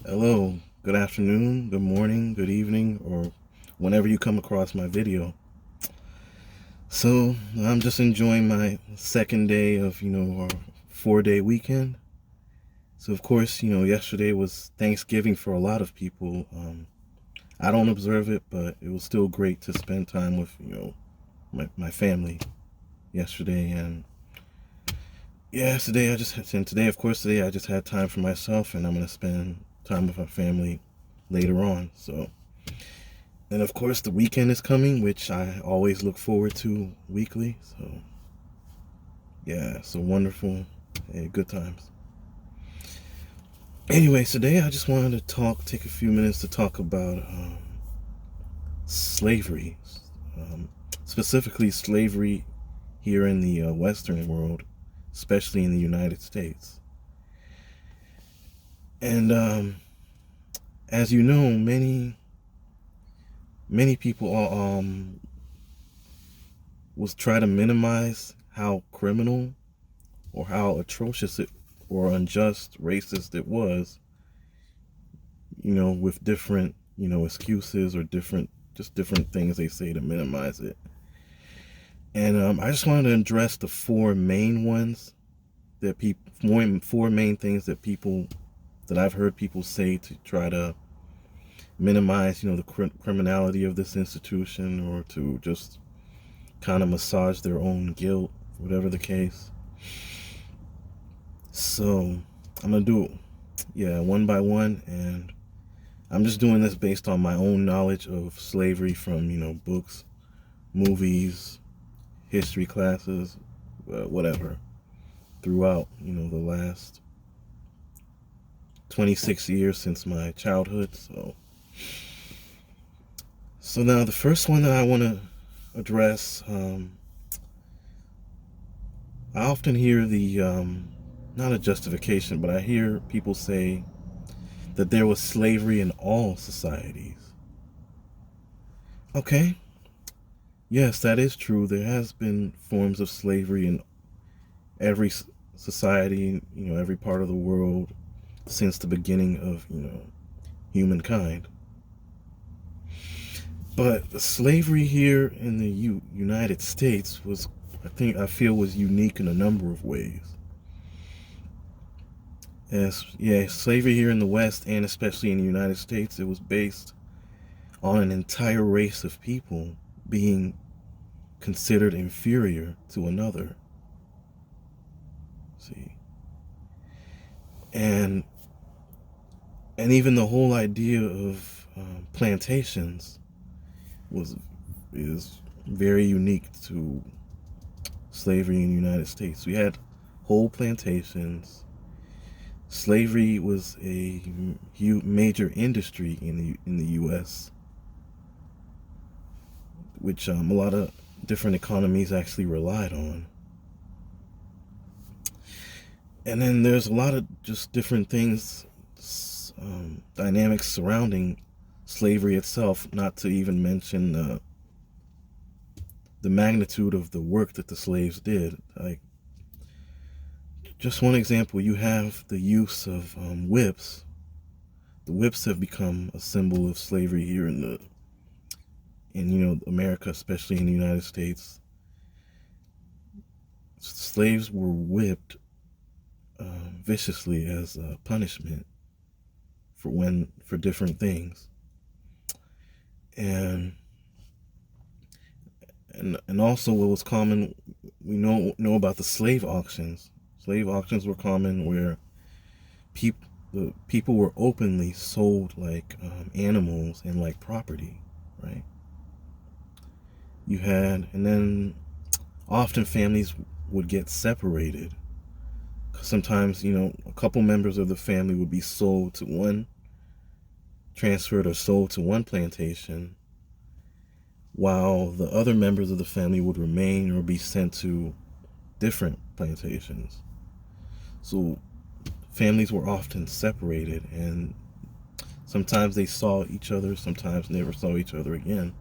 Hello, good afternoon, good morning, good evening, or whenever you come across my video. So, I'm just enjoying my second day of, our 4-day weekend. So, of course, yesterday was Thanksgiving for a lot of people. I don't observe it, but it was still great to spend time with, my family yesterday. And yeah, today, of course, today I just had time for myself, and I'm going to spend time with my family later on. So, and of course, the weekend is coming, which I always look forward to weekly. So, yeah, so wonderful. Hey, good times. Anyways, today I just wanted to take a few minutes to talk about slavery, um, specifically slavery here in the Western world, especially in the United States. And as you know, many people was try to minimize how criminal or how atrocious it or unjust, racist it was, with different, excuses or different things they say to minimize it. And I just wanted to address the four main ones four main things that I've heard people say to try to minimize, the criminality of this institution, or to just kind of massage their own guilt, whatever the case. So I'm gonna do it, one by one, and I'm just doing this based on my own knowledge of slavery from, books, movies, history classes, whatever, throughout, the last 26 years since my childhood. So now the first one that I want to address, I often hear not a justification, but I hear people say that there was slavery in all societies. Okay, yes, that is true. There has been forms of slavery in every society, every part of the world since the beginning of, humankind. But the slavery here in the United States I feel was unique in a number of ways. Slavery here in the West, and especially in the United States, it was based on an entire race of people being considered inferior to another. See, and even the whole idea of plantations is very unique to slavery in the United States. We had whole plantations. Slavery was a major industry in the U.S., which a lot of different economies actually relied on. And then there's a lot of just different things, dynamics surrounding slavery itself, not to even mention the magnitude of the work that the slaves did. Like, just one example, you have the use of whips. The whips have become a symbol of slavery here in America, especially in the United States. Slaves were whipped viciously as a punishment for different things, and also what was common, we know about the slave auctions. Slave auctions were common, where people were openly sold like animals and like property, right? And then often families would get separated. Sometimes, a couple members of the family would be transferred or sold to one plantation, while the other members of the family would remain or be sent to different plantations. So families were often separated, and sometimes they saw each other, sometimes never saw each other again.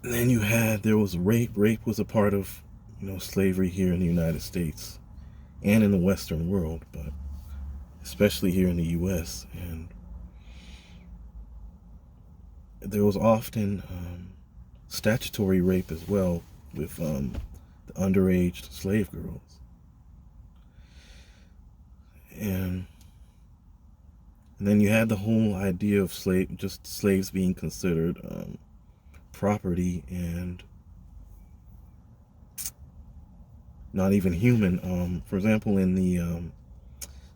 And then there was rape. Rape was a part of, slavery here in the United States and in the Western world. But especially here in the U.S. And there was often statutory rape as well with the underage slave girls. And then you had the whole idea of slaves being considered property and not even human. For example, in the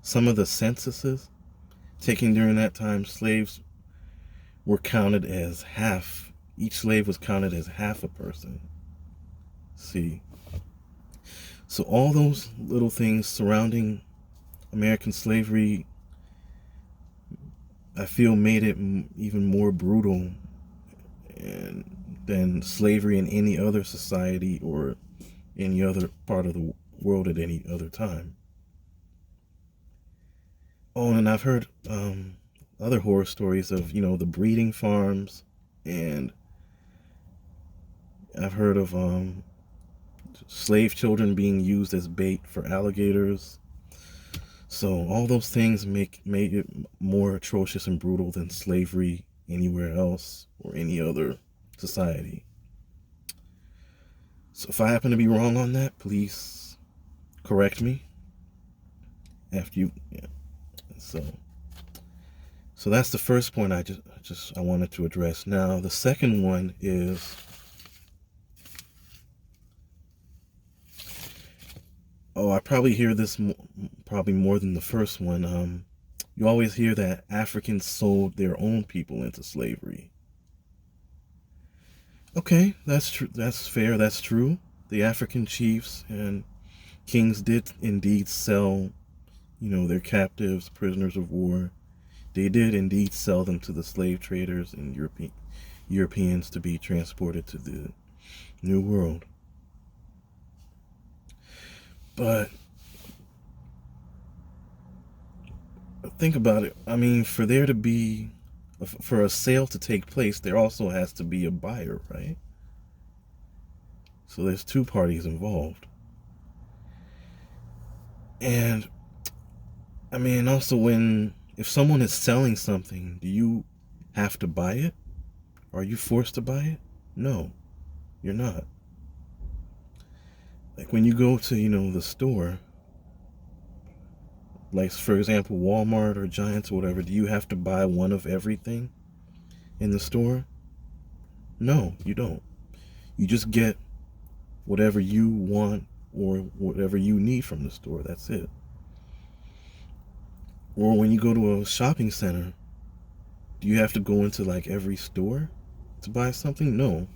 some of the censuses taken during that time, slaves were counted as half. Each slave was counted as half a person. See, so all those little things surrounding American slavery, I feel, made it even more brutal than slavery in any other society or any other part of the world at any other time. Oh, and I've heard other horror stories of, the breeding farms, and I've heard of slave children being used as bait for alligators. So all those things made it more atrocious and brutal than slavery anywhere else or any other society. So if I happen to be wrong on that, please correct me after you. Yeah. So that's the first point I wanted to address. Now the second one is I probably hear this probably more than the first one. You always hear that Africans sold their own people into slavery. Okay, that's true. That's fair. That's true. The African chiefs and kings did indeed sell, their captives, prisoners of war. They did indeed sell them to the slave traders and Europeans to be transported to the New World. But think about it. I mean, for a sale to take place, there also has to be a buyer, right? So there's two parties involved. And I mean, also if someone is selling something, do you have to buy it? Are you forced to buy it? No, you're not. Like when you go to, the store, like for example, Walmart or Giants or whatever, do you have to buy one of everything in the store? No, you don't. You just get whatever you want or whatever you need from the store. That's it. Or when you go to a shopping center, do you have to go into like every store to buy something? No.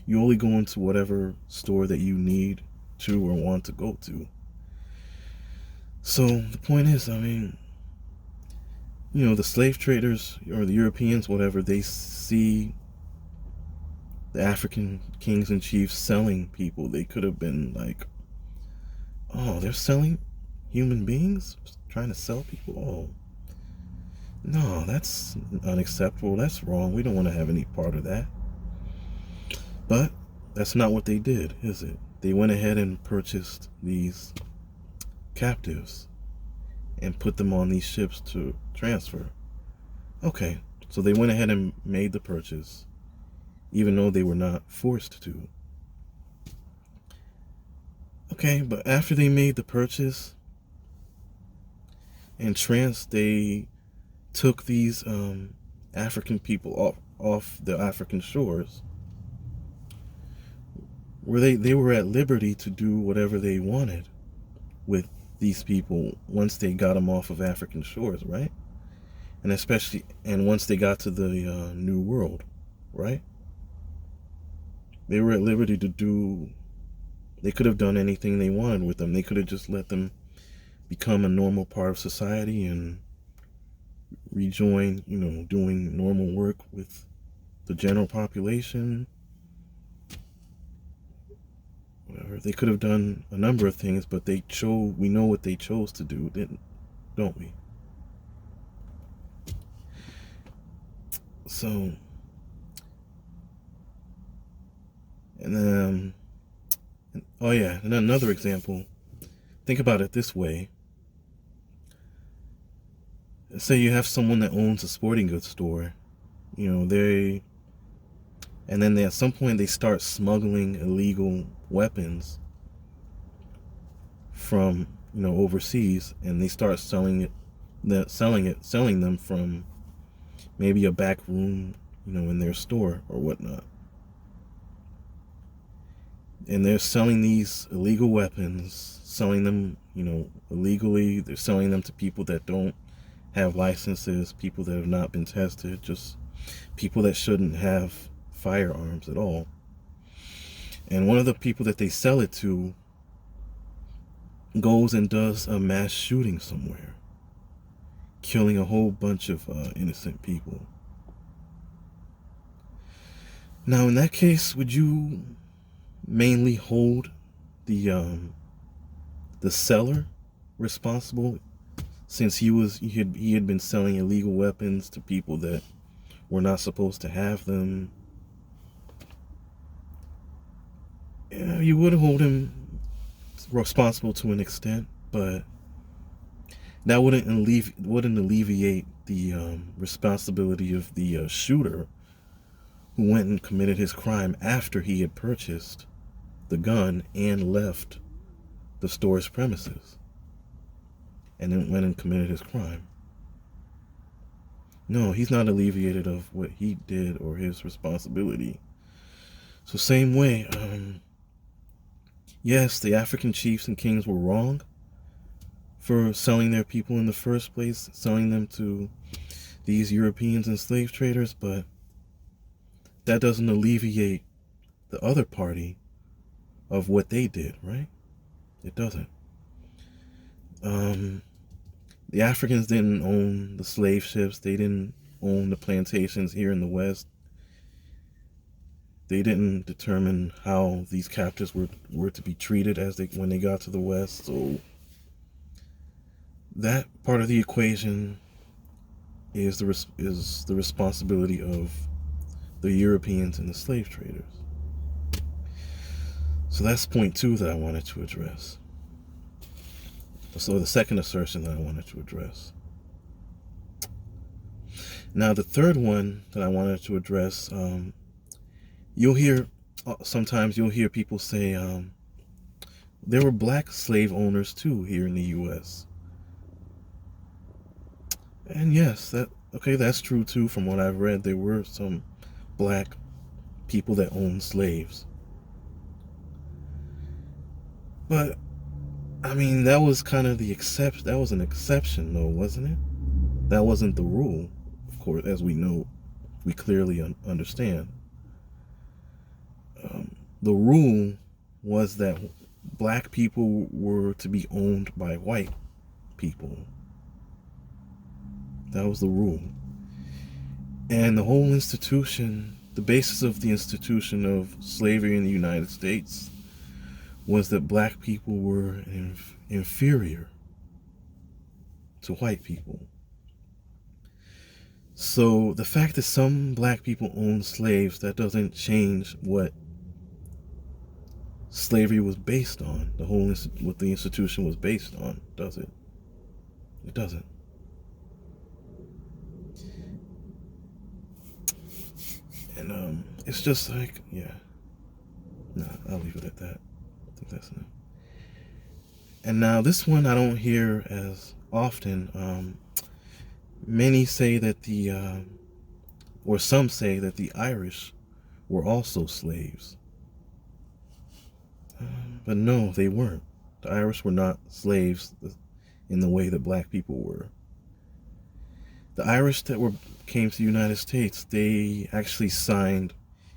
You only go into whatever store that you need to or want to go to. So the point is, I mean, the slave traders or the Europeans, whatever, they see the African kings and chiefs selling people. They could have been like, oh, they're selling human beings? Trying to sell people? Oh, no, that's unacceptable. That's wrong. We don't want to have any part of that. But that's not what they did, is it? They went ahead and purchased these captives and put them on these ships to transfer. Okay, so they went ahead and made the purchase, even though they were not forced to. Okay, but after they made the purchase and they took these African people off the African shores, where they were at liberty to do whatever they wanted with these people once they got them off of African shores, right? And once they got to the New World, right? They were at liberty they could have done anything they wanted with them. They could have just let them become a normal part of society and rejoin, doing normal work with the general population. Whatever. They could have done a number of things, but we know what they chose to do, don't we? So, and then, oh yeah, and another example, think about it this way. say you have someone that owns a sporting goods store, and then at some point they start smuggling illegal weapons from, overseas, and they start selling them from maybe a back room, in their store or whatnot. And they're selling these illegal weapons, selling them, illegally. They're selling them to people that don't have licenses, people that have not been tested, just people that shouldn't have firearms at all. And one of the people that they sell it to goes and does a mass shooting somewhere, killing a whole bunch of innocent people. Now, in that case, would you mainly hold the seller responsible, since he had been selling illegal weapons to people that were not supposed to have them? Yeah, you would hold him responsible to an extent, but that wouldn't alleviate the responsibility of the shooter who went and committed his crime after he had purchased the gun and left the store's premises, and then went and committed his crime. No, he's not alleviated of what he did or his responsibility. So same way, yes, the African chiefs and kings were wrong for selling their people in the first place, selling them to these Europeans and slave traders, but that doesn't alleviate the other party of what they did, right? It doesn't. The Africans didn't own the slave ships. They didn't own the plantations here in the West. They didn't determine how these captives were to be treated when they got to the West. So that part of the equation is the responsibility of the Europeans and the slave traders. So that's point 2 that I wanted to address. So the second assertion that I wanted to address. Now the third one that I wanted to address, sometimes you'll hear people say there were black slave owners too here in the U.S. And yes, that's true too. From what I've read, there were some black people that owned slaves. But I mean, that was kind of the exception. That was an exception, though, wasn't it? That wasn't the rule, of course, as we know, we clearly understand. The rule was that black people were to be owned by white people. That was the rule. And the whole institution, the basis of the institution of slavery in the United States, was that black people were inferior to white people. So the fact that some black people owned slaves, that doesn't change what slavery was based on, what the institution was based on, does it? It doesn't. And it's just like, yeah. Nah, I'll leave it at that. I think that's enough. And now this one I don't hear as often. Many say that or some say that the Irish were also slaves. But no, they weren't. The Irish were not slaves in the way that black people were. The Irish that came to the United States, they actually signed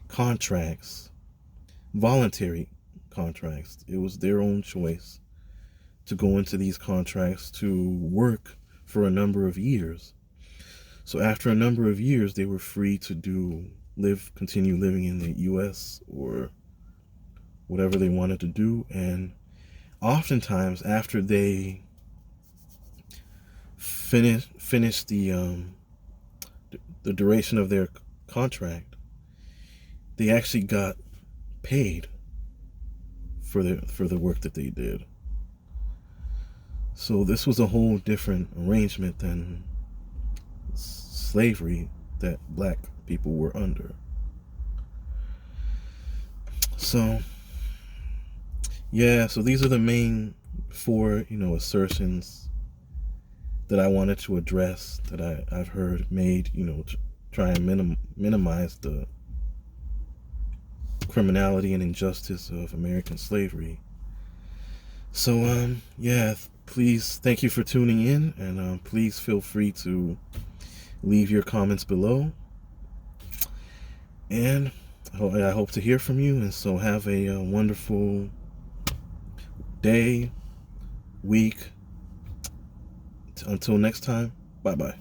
contracts, voluntary contracts. It was their own choice to go into these contracts to work for a number of years. So after a number of years, they were free to continue living in the U.S. or whatever they wanted to do. And oftentimes, after they finished the duration of their contract, they actually got paid for the work that they did. So this was a whole different arrangement than slavery that black people were under. So yeah, so these are the main four, assertions that I wanted to address, that I've heard made, to try and minimize the criminality and injustice of American slavery. So, yeah, please, thank you for tuning in, and please feel free to leave your comments below. And I hope to hear from you, and so have a wonderful day, week. Until next time, bye-bye.